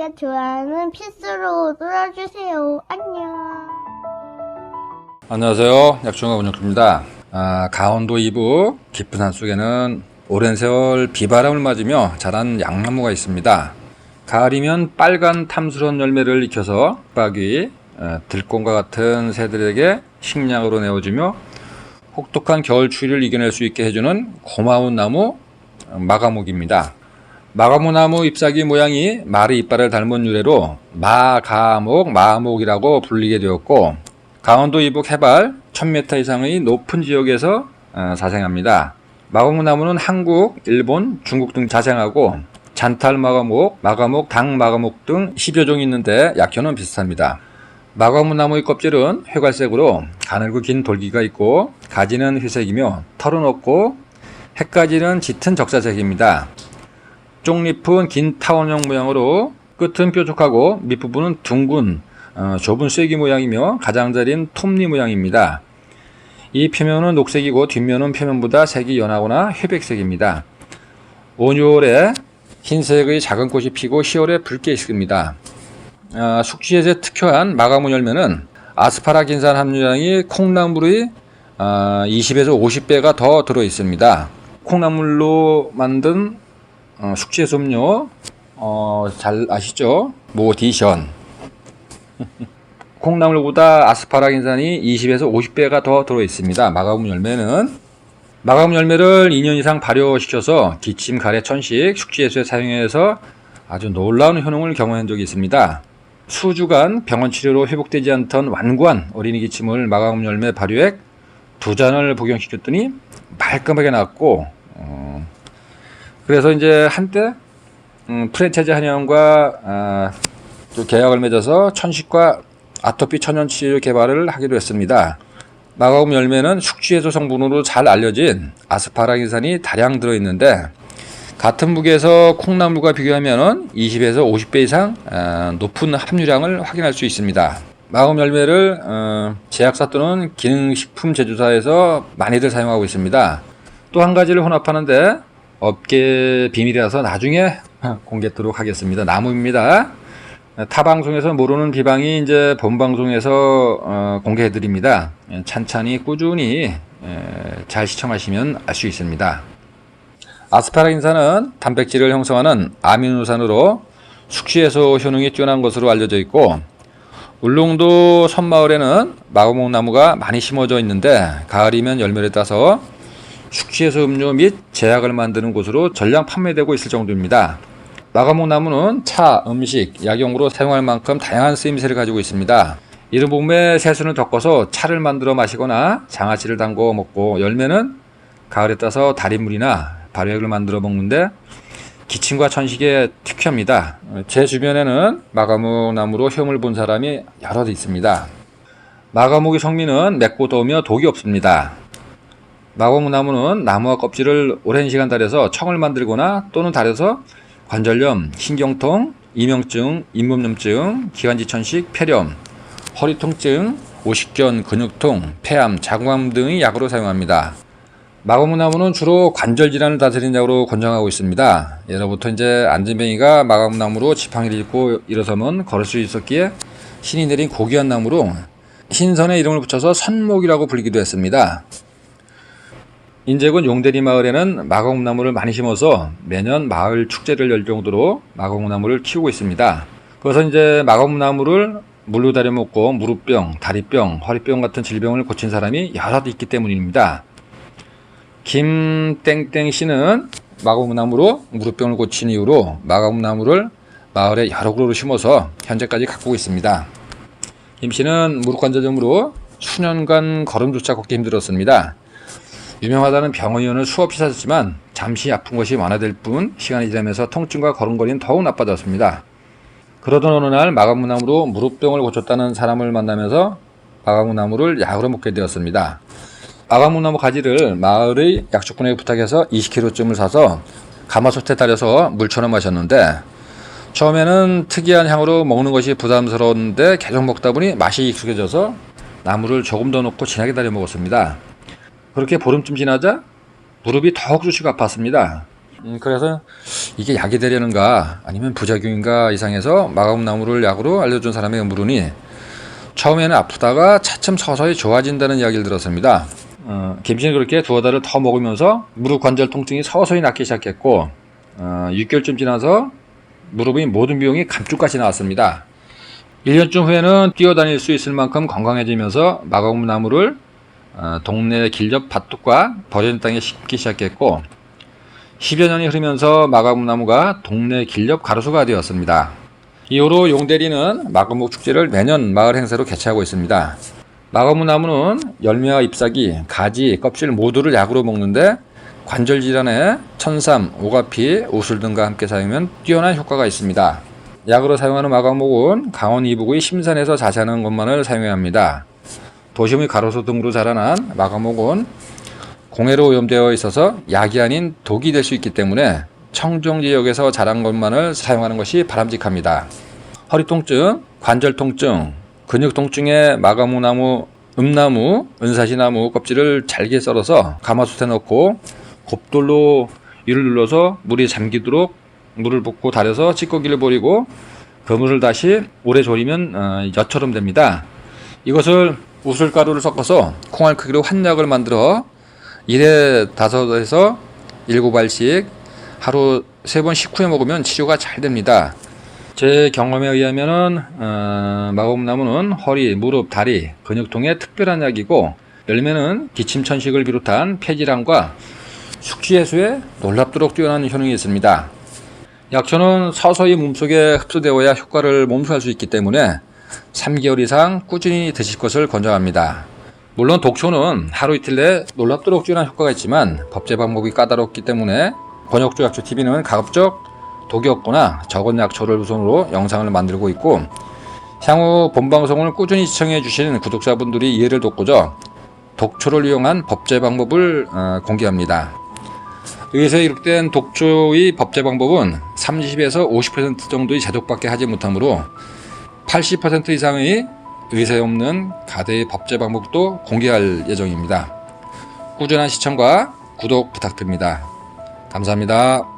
구독과 좋아요는 필수로 눌러주세요. 안녕. 안녕하세요. 약중화 원혁입니다. 강원도 이북 깊은 산속에는 오랜 세월 비바람을 맞으며 자란 양나무가 있습니다. 가을이면 빨간 탐스러운 열매를 익혀서 빡이 들꽃과 같은 새들에게 식량으로 내어주며 혹독한 겨울 추위를 이겨낼 수 있게 해주는 고마운 나무 마가목입니다. 마가모나무 잎사귀 모양이 말의 이빨을 닮은 유래로 마가목, 마목이라고 불리게 되었고, 강원도 이북 해발 1000m 이상의 높은 지역에서 자생합니다. 마가모나무는 한국, 일본, 중국 등 자생하고 잔탈 마가목, 마가목, 당 마가목 등 10여 종이 있는데 약효는 비슷합니다. 마가모나무의 껍질은 회갈색으로 가늘고 긴 돌기가 있고 가지는 회색이며 털은 없고 핵가지는 짙은 적사색입니다. 쪽잎은 긴 타원형 모양으로 끝은 뾰족하고 밑부분은 둥근 좁은 쐐기 모양이며 가장자리는 톱니 모양입니다. 이 표면은 녹색이고 뒷면은 표면보다 색이 연하거나 회백색입니다. 5, 6월에 흰색의 작은 꽃이 피고 10월에 붉게 있습니다. 숙취해제 특효한 마가모 열매는 아스파라긴산 함유량이 콩나물의 20에서 50배가 더 들어 있습니다. 콩나물로 만든 숙취해소 음료 잘 아시죠? 모디션. 콩나물보다 아스파라긴산이 20에서 50배가 더 들어 있습니다. 마가모 열매는 마가모 열매를 2년 이상 발효시켜서 기침, 가래, 천식, 숙취해소에 사용해서 아주 놀라운 효능을 경험한 적이 있습니다. 수주간 병원 치료로 회복되지 않던 완고한 어린이 기침을 마가모 열매 발효액 2잔을 복용시켰더니 말끔하게 낫고 그래서 이제 한때 프랜차이즈 한의원과 또 계약을 맺어서 천식과 아토피 천연 치료 개발을 하기로 했습니다. 마가모 열매는 숙취해소 성분으로 잘 알려진 아스파라긴산이 다량 들어있는데 같은 무게에서 콩나물과 비교하면 20에서 50배 이상 높은 함유량을 확인할 수 있습니다. 마가모 열매를 제약사 또는 기능식품 제조사에서 많이들 사용하고 있습니다. 또 한 가지를 혼합하는데 업계 비밀이라서 나중에 공개토록 하겠습니다. 나무입니다. 타 방송에서 모르는 비방이 이제 본 방송에서 공개해드립니다. 찬찬히 꾸준히 잘 시청하시면 알 수 있습니다. 아스파라긴산은 단백질을 형성하는 아미노산으로 숙취해소 효능이 뛰어난 것으로 알려져 있고 울릉도 섬마을에는 마가목 나무가 많이 심어져 있는데 가을이면 열매를 따서 숙취해소 음료 및 제약을 만드는 곳으로 전량 판매되고 있을 정도입니다. 마가목 나무는 차, 음식, 약용으로 사용할 만큼 다양한 쓰임새를 가지고 있습니다. 이른 봄에 새순을 덮어서 차를 만들어 마시거나 장아찌를 담궈 먹고 열매는 가을에 따서 달인물이나 발효액을 만들어 먹는데 기침과 천식에 특효입니다. 제 주변에는 마가목 나무로 효험을 본 사람이 여럿 있습니다. 마가목의 성미는 맵고 더우며 독이 없습니다. 마가목 나무는 나무와 껍질을 오랜 시간 달여서 청을 만들거나 또는 달여서 관절염, 신경통, 이명증, 잇몸염증, 기관지 천식, 폐렴, 허리 통증, 오십견, 근육통, 폐암, 자궁암 등의 약으로 사용합니다. 마가목 나무는 주로 관절 질환을 다스리는 약으로 권장하고 있습니다. 예로부터 이제 안전뱅이가 마가목 나무로 지팡이를 짚고 일어서면 걸을 수 있었기에 신이 내린 고귀한 나무로 신선의 이름을 붙여서 선목이라고 불리기도 했습니다. 인제군 용대리 마을에는 마가목 나무를 많이 심어서 매년 마을 축제를 열 정도로 마가목 나무를 키우고 있습니다. 그래서 이제 마가목 나무를 물로 달여 먹고 무릎병, 다리병, 허리병 같은 질병을 고친 사람이 여럿 있기 때문입니다. 김땡땡 씨는 마가목 나무로 무릎병을 고친 이후로 마가목 나무를 마을에 여러 그루로 심어서 현재까지 가꾸고 있습니다. 김 씨는 무릎 관절염으로 수년간 걸음조차 걷기 힘들었습니다. 유명하다는 병원의원을 수없이 찾았지만 잠시 아픈 것이 완화될 뿐 시간이 지나면서 통증과 걸음걸이는 더욱 나빠졌습니다. 그러던 어느 날 마가목 나무로 무릎병을 고쳤다는 사람을 만나면서 마가목 나무를 약으로 먹게 되었습니다. 마가목 나무 가지를 마을의 약초꾼에게 부탁해서 20kg쯤을 사서 가마솥에 달여서 물처럼 마셨는데 처음에는 특이한 향으로 먹는 것이 부담스러웠는데 계속 먹다 보니 맛이 익숙해져서 나무를 조금 더 넣고 진하게 달여 먹었습니다. 그렇게 보름쯤 지나자 무릎이 더욱 쑤시고 아팠습니다. 그래서 이게 약이 되려는가 아니면 부작용인가 이상해서 마감나무를 약으로 알려준 사람에게 물으니 처음에는 아프다가 차츰 서서히 좋아진다는 이야기를 들었습니다. 김씨는 그렇게 두어 달을 더 먹으면서 무릎 관절 통증이 서서히 낫기 시작했고 6개월쯤 지나서 무릎의 모든 비용이 감쪽같이 나왔습니다. 1년쯤 후에는 뛰어다닐 수 있을 만큼 건강해지면서 마감나무를 동네 길 옆 밭둑과 버려진 땅에 심기 시작했고 10여 년이 흐르면서 마감나무가 동네 길 옆 가로수가 되었습니다. 이후로 용대리는 마감목 축제를 매년 마을 행사로 개최하고 있습니다. 마감나무는 열매와 잎사귀, 가지, 껍질 모두를 약으로 먹는데 관절 질환에 천삼, 오가피, 우술 등과 함께 사용하면 뛰어난 효과가 있습니다. 약으로 사용하는 마감목은 강원 이북의 심산에서 자생하는 것만을 사용해야 합니다. 도심의 가로수 등으로 자라난 마감목은 공해로 오염되어 있어서 약이 아닌 독이 될 수 있기 때문에 청정 지역에서 자란 것만을 사용하는 것이 바람직합니다. 허리 통증, 관절 통증, 근육 통증에 마감목나무, 음나무, 은사시나무 껍질을 잘게 썰어서 가마솥에 넣고 곱돌로 이를 눌러서 물이 잠기도록 물을 붓고 달여서 찌꺼기를 버리고 그 물을 다시 오래 졸이면 엿처럼 됩니다. 이것을 우슬가루를 섞어서 콩알 크기로 한 약을 만들어 1회 5에서 7알씩 하루 3번 식후에 먹으면 치료가 잘 됩니다. 제 경험에 의하면은 마감나무는 허리, 무릎, 다리, 근육통에 특별한 약이고 열매는 기침 천식을 비롯한 폐질환과 숙취 해소에 놀랍도록 뛰어난 효능이 있습니다. 약초는 서서히 몸속에 흡수되어야 효과를 몸소할 수 있기 때문에 3개월 이상 꾸준히 드실 것을 권장합니다. 물론 독초는 하루 이틀 내에 놀랍도록 뛰어난 효과가 있지만 법제 방법이 까다롭기 때문에 권혁주 약초TV는 가급적 독이 없거나 적은 약초를 우선으로 영상을 만들고 있고 향후 본방송을 꾸준히 시청해 주시는 구독자분들이 이해를 돕고자 독초를 이용한 법제 방법을 공개합니다. 의에서 이룩된 독초의 법제 방법은 30에서 50% 정도의 제독밖에 하지 못하므로 80% 이상의 의사에 없는 가대의 법제 방법도 공개할 예정입니다. 꾸준한 시청과 구독 부탁드립니다. 감사합니다.